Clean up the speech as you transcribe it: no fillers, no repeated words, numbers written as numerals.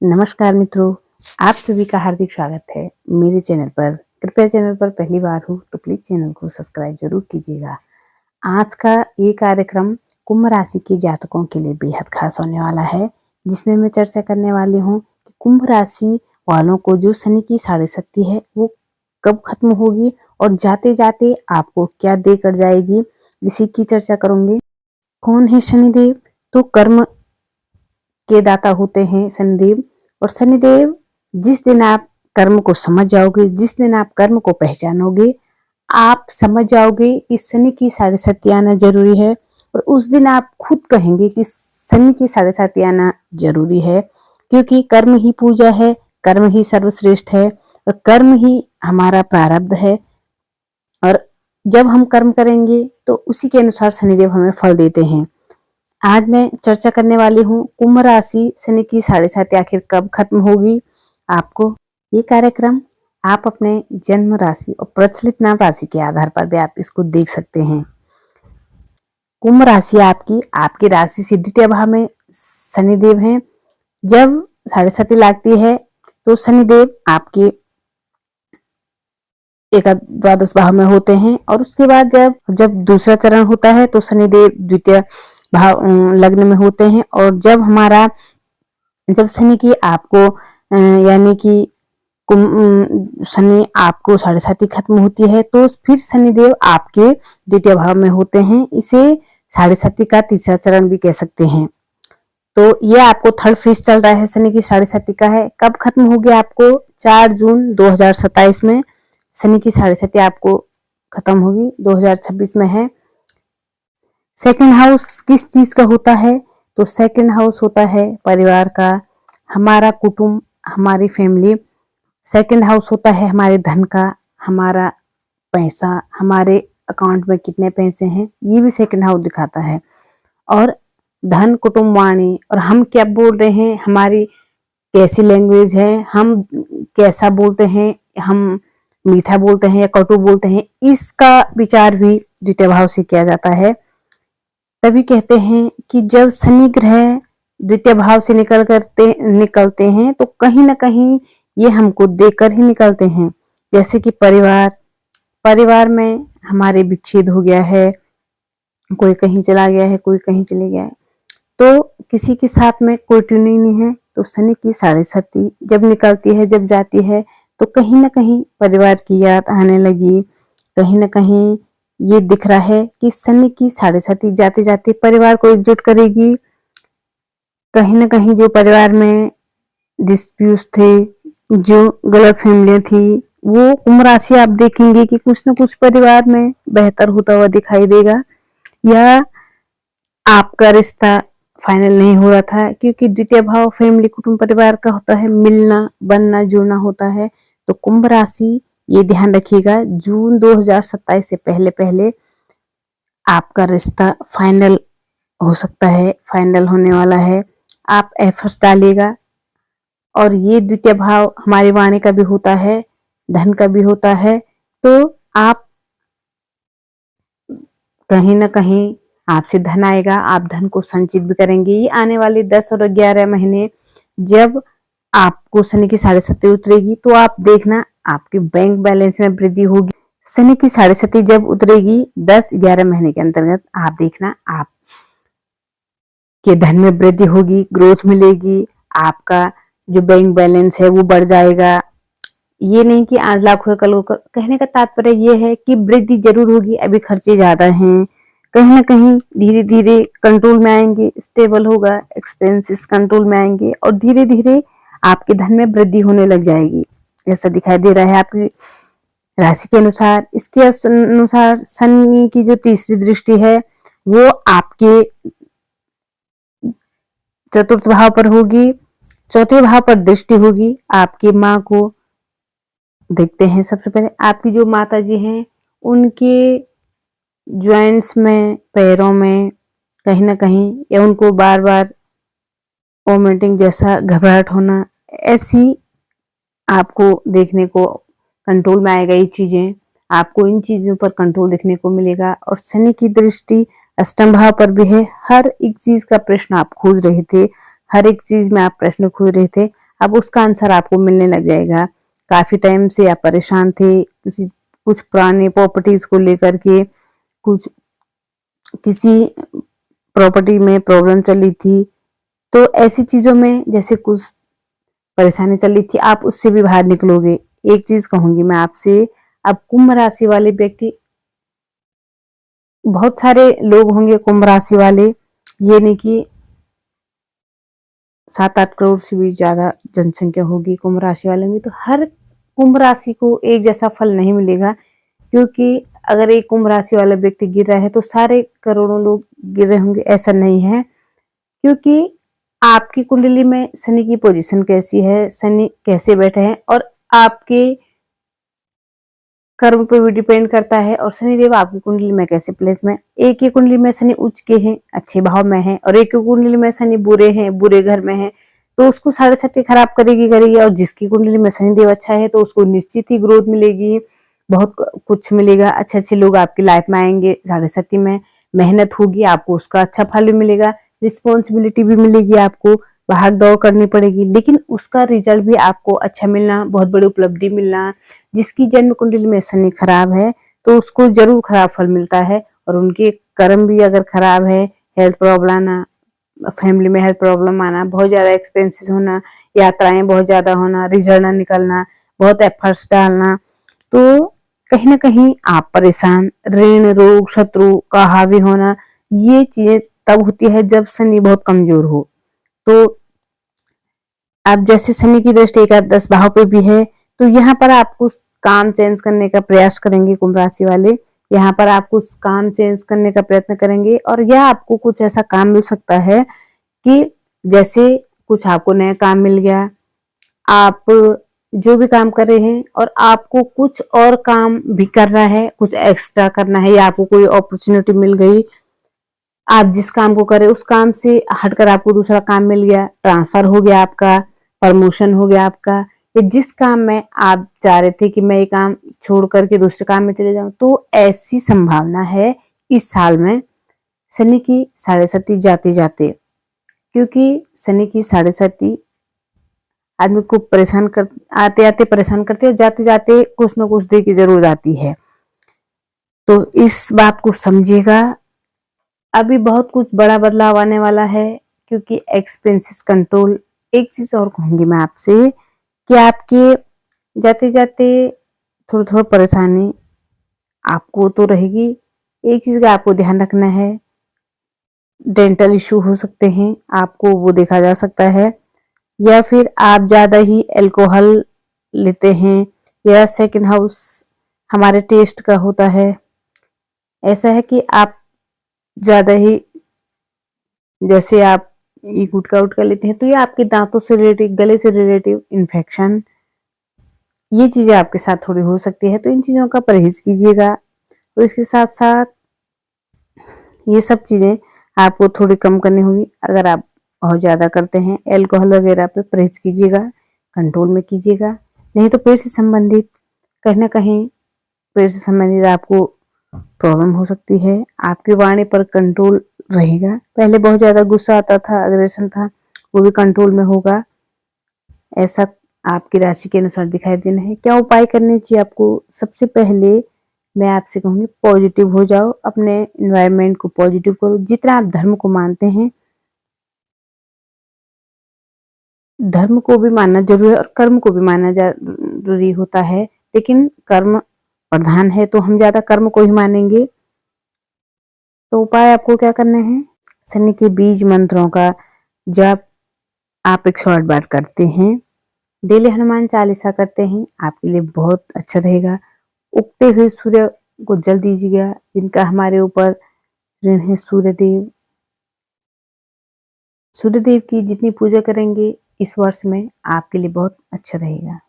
नमस्कार मित्रों, आप सभी का हार्दिक स्वागत है मेरे चैनल पर। कृपया चैनल पर पहली बार हो तो प्लीज चैनल को सब्सक्राइब जरूर कीजिएगा। आज का ये कार्यक्रम कुंभ राशि के जातकों के लिए बेहद खास होने वाला है, जिसमें मैं चर्चा करने वाली हूँ कि कुंभ राशि वालों को जो शनि की साढ़े शक्ति है वो कब खत्म होगी और जाते जाते आपको क्या देकर जाएगी, इसी की चर्चा करूंगी। कौन है शनिदेव? तो कर्म के दाता होते हैं शनिदेव। और शनिदेव जिस दिन आप कर्म को समझ जाओगे, जिस दिन आप कर्म को पहचानोगे, आप समझ जाओगे कि शनि की साढ़े साथी आना जरूरी है। और उस दिन आप खुद कहेंगे कि शनि की साढ़े साथी आना जरूरी है, क्योंकि कर्म ही पूजा है, कर्म ही सर्वश्रेष्ठ है और कर्म ही हमारा प्रारब्ध है। और जब हम कर्म करेंगे तो उसी के अनुसार शनिदेव हमें फल देते हैं। आज मैं चर्चा करने वाली हूँ कुंभ राशि शनि की साढ़े साथी आखिर कब खत्म होगी। आपको ये कार्यक्रम आप अपने जन्म राशि और प्रचलित नाम राशि के आधार पर भी आप इसको देख सकते हैं। कुंभ राशि आपकी राशि से द्वितीय भाव में शनिदेव हैं। जब साढ़े साथी लगती है तो शनिदेव आपके द्वादश भाव में होते हैं। और उसके बाद जब दूसरा चरण होता है तो शनिदेव द्वितीय भाव लग्न में होते हैं। और जब शनि की आपको यानी कि शनि आपको साढ़े साथी खत्म होती है तो फिर शनिदेव आपके द्वितीय भाव में होते हैं। इसे साढ़े साथी का तीसरा चरण भी कह सकते हैं। तो ये आपको थर्ड फेज चल रहा है, शनि की साढ़े साथी का है। कब खत्म होगी? आपको 4 जून 2027 में शनि की साढ़े साथी आपको खत्म होगी, 2026 में है। सेकंड हाउस किस चीज का होता है? तो सेकंड हाउस होता है परिवार का, हमारा कुटुंब, हमारी फैमिली। सेकंड हाउस होता है हमारे धन का, हमारा पैसा, हमारे अकाउंट में कितने पैसे हैं, ये भी सेकंड हाउस दिखाता है। और धन, कुटुंब, वाणी और हम क्या बोल रहे हैं, हमारी कैसी लैंग्वेज है, हम कैसा बोलते हैं, हम मीठा बोलते हैं या कटु बोलते हैं, इसका विचार भी द्वितीय भाव से किया जाता है। तभी कहते हैं कि जब शनि ग्रह द्वितीय भाव से निकलते हैं तो कहीं ना कहीं ये हमको देकर ही निकलते हैं। जैसे कि परिवार में हमारे विच्छेद हो गया है, कोई कहीं चला गया है, कोई कहीं चले गया है, तो किसी के साथ में कोई ट्यूनिंग नहीं है, तो शनि की साढ़े साथी जब निकलती है, जब जाती है, तो कहीं ना कहीं परिवार की याद आने लगी। कहीं ना कहीं ये दिख रहा है कि शनि की साढ़े साथी जाते जाते परिवार को एकजुट करेगी। कहीं ना कहीं जो परिवार में डिस्प्यूट्स थे, जो गलत फैमिलियां थी, वो कुंभ राशि आप देखेंगे कि कुछ ना कुछ परिवार में बेहतर होता हुआ दिखाई देगा। या आपका रिश्ता फाइनल नहीं हो रहा था, क्योंकि द्वितीय भाव फैमिली, कुटुंब, परिवार का होता है, मिलना, बनना, जुड़ना होता है। तो कुंभ राशि ये ध्यान रखिएगा, जून 2027 से पहले पहले आपका रिश्ता फाइनल हो सकता है, फाइनल होने वाला है। आप एफर्ट्स डालिएगा। और ये द्वितीय भाव हमारी वाणी का भी होता है, धन का भी होता है। तो आप कहीं ना कहीं आपसे धन आएगा, आप धन को संचित भी करेंगे। ये आने वाले 10 और 11 महीने जब आपको शनि की साढ़े साथी उतरेगी तो आप देखना आपके बैंक बैलेंस में वृद्धि होगी। शनि की साढ़े साथी जब उतरेगी 10-11 महीने के अंतर्गत, आप देखना आप के धन में वृद्धि होगी, ग्रोथ मिलेगी, आपका जो बैंक बैलेंस है वो बढ़ जाएगा। ये नहीं कि आज लाख हो कल हो, कहने का तात्पर्य ये है कि वृद्धि जरूर होगी। अभी खर्चे ज्यादा हैं, कहीं ना कहीं धीरे धीरे कंट्रोल में आएंगे, स्टेबल होगा, एक्सपेंसेस कंट्रोल में आएंगे और धीरे धीरे आपके धन में वृद्धि होने लग जाएगी। ऐसा दिखाई दे रहा है आपकी राशि के अनुसार। इसके अनुसार शनि की जो तीसरी दृष्टि है वो आपके चतुर्थ भाव पर होगी, चौथे भाव पर दृष्टि होगी। आपकी माँ को देखते हैं। सबसे पहले आपकी जो माता जी हैं उनके जॉइंट्स में, पैरों में कहीं ना कहीं, या उनको बार बार वोमिटिंग जैसा घबराहट होना, ऐसी आपको देखने को कंट्रोल में आएगा। ये चीजें आपको, इन चीजों पर कंट्रोल देखने को मिलेगा। और शनि की दृष्टि अष्टम भाव पर भी है। हर एक चीज का प्रश्न आप खोज रहे थे, हर एक चीज में आप प्रश्न खोज रहे थे, अब उसका आंसर आपको मिलने लग जाएगा। काफी टाइम से आप परेशान थे कुछ पुरानी प्रॉपर्टीज को लेकर के, कुछ किसी प्रॉपर्टी में प्रॉब्लम चल रही थी, तो ऐसी चीजों में जैसे कुछ परेशानी चल रही थी, आप उससे भी बाहर निकलोगे। एक चीज कहूंगी मैं आपसे, अब कुंभ राशि वाले व्यक्ति, बहुत सारे लोग होंगे कुंभ राशि वाले, ये नहीं कि 7-8 करोड़ से भी ज्यादा जनसंख्या होगी कुंभ राशि वाले में, तो हर कुंभ राशि को एक जैसा फल नहीं मिलेगा। क्योंकि अगर एक कुंभ राशि वाला व्यक्ति गिर रहा है तो सारे करोड़ों लोग गिर रहे होंगे, ऐसा नहीं है। क्योंकि आपकी कुंडली में शनि की पोजीशन कैसी है, शनि कैसे बैठे हैं, और आपके कर्म पे भी डिपेंड करता है। और शनिदेव आपकी कुंडली में कैसे प्लेस में, एक ही कुंडली में शनि उच्च के हैं, अच्छे भाव में है, और एक ही कुंडली में शनि बुरे हैं, बुरे घर में है, तो उसको 6.5 खराब करेगी। और जिसकी कुंडली में शनिदेव अच्छा है तो उसको निश्चित ही ग्रोथ मिलेगी, बहुत कुछ मिलेगा, अच्छे अच्छे लोग आपकी लाइफ में आएंगे। 6.5 में मेहनत होगी, आपको उसका अच्छा फल भी मिलेगा, रिस्पॉन्सिबिलिटी भी मिलेगी, आपको भाग दौड़ करनी पड़ेगी, लेकिन उसका रिजल्ट भी आपको अच्छा मिलना, बहुत बड़ी उपलब्धि मिलना। जिसकी जन्म कुंडली में शनि खराब है तो उसको जरूर खराब फल मिलता है, और उनके कर्म भी अगर खराब है, हेल्थ प्रॉब्लम आना, फैमिली में हेल्थ प्रॉब्लम आना, बहुत ज्यादा एक्सपेंसेस होना, यात्राएं बहुत ज्यादा होना, रिजल्ट ना निकलना, बहुत एफर्ट्स डालना, तो कहीं ना कहीं आप परेशान, ऋण रोग शत्रु का हावी होना, ये चीजें तब होती है जब शनि बहुत कमजोर हो। तो अब जैसे शनि की दृष्टि एकादश भाव पे भी है, तो यहाँ पर आप कुछ काम चेंज करने का प्रयास करेंगे कुंभ राशि वाले, यहाँ पर आप कुछ काम चेंज करने का प्रयत्न करेंगे, और यह आपको कुछ ऐसा काम मिल सकता है कि जैसे कुछ आपको नया काम मिल गया, आप जो भी काम कर रहे हैं और आपको कुछ और काम भी करना है, कुछ एक्स्ट्रा करना है, या आपको कोई अपॉर्चुनिटी मिल गई, आप जिस काम को करें उस काम से हटकर आपको दूसरा काम मिल गया, ट्रांसफर हो गया आपका, प्रमोशन हो गया आपका, या जिस काम में आप चाह रहे थे कि मैं ये काम छोड़ करके दूसरे काम में चले जाऊं, तो ऐसी संभावना है इस साल में शनि की 6.5 जाते जाते। क्योंकि शनि की 6.5 आदमी को परेशान कर, आते आते परेशान करते हैं, जाते जाते कुछ न कुछ दे के जरूर आती है। तो इस बात को समझिएगा, अभी बहुत कुछ बड़ा बदलाव आने वाला है, क्योंकि एक्सपेंसेस कंट्रोल। एक चीज और कहूंगी मैं आपसे कि आपके जाते जाते थोड़ा थोड़ा परेशानी आपको तो रहेगी। एक चीज का आपको ध्यान रखना है, डेंटल इश्यू हो सकते हैं, आपको वो देखा जा सकता है, या फिर आप ज्यादा ही अल्कोहल लेते हैं, या सेकंड हाउस हमारे टेस्ट का होता है, ऐसा है कि आप ज्यादा ही, जैसे आप ये गुटखा उटका लेते हैं, तो ये आपके दांतों से रिलेटेड, गले से रिलेटिव इन्फेक्शन, ये चीजें आपके साथ थोड़ी हो सकती है, तो इन चीजों का परहेज कीजिएगा। तो इसके साथ साथ ये सब चीजें आपको थोड़ी कम करनी होगी। अगर आप बहुत ज्यादा करते हैं, अल्कोहल वगैरह पे परहेज कीजिएगा, कंट्रोल में कीजिएगा। नहीं तो पेट से संबंधित, कहीं ना कहीं पेट से संबंधित आपको प्रॉब्लम हो सकती है। आपकी वाणी पर कंट्रोल रहेगा, पहले बहुत ज्यादा गुस्सा आता था, अग्रेशन था, वो भी कंट्रोल में होगा। ऐसा आपकी राशि के अनुसार दिखाई देना है। क्या उपाय करने चाहिए आपको? सबसे पहले मैं आपसे कहूंगी पॉजिटिव हो जाओ, अपने एनवायरनमेंट को पॉजिटिव करो। जितना आप धर्म को मानते हैं, धर्म को भी मानना जरूरी है और कर्म को भी मानना जरूरी होता है, लेकिन कर्म प्रधान है तो हम ज्यादा कर्म को ही मानेंगे। तो उपाय आपको क्या करना है? शनि के बीज मंत्रों का जब आप 108 बार करते हैं, डेली हनुमान चालीसा करते हैं, आपके लिए बहुत अच्छा रहेगा। उगते हुए सूर्य को जल दीजिएगा, जिनका हमारे ऊपर ऋण है सूर्यदेव। सूर्यदेव की जितनी पूजा करेंगे इस वर्ष में, आपके लिए बहुत अच्छा रहेगा।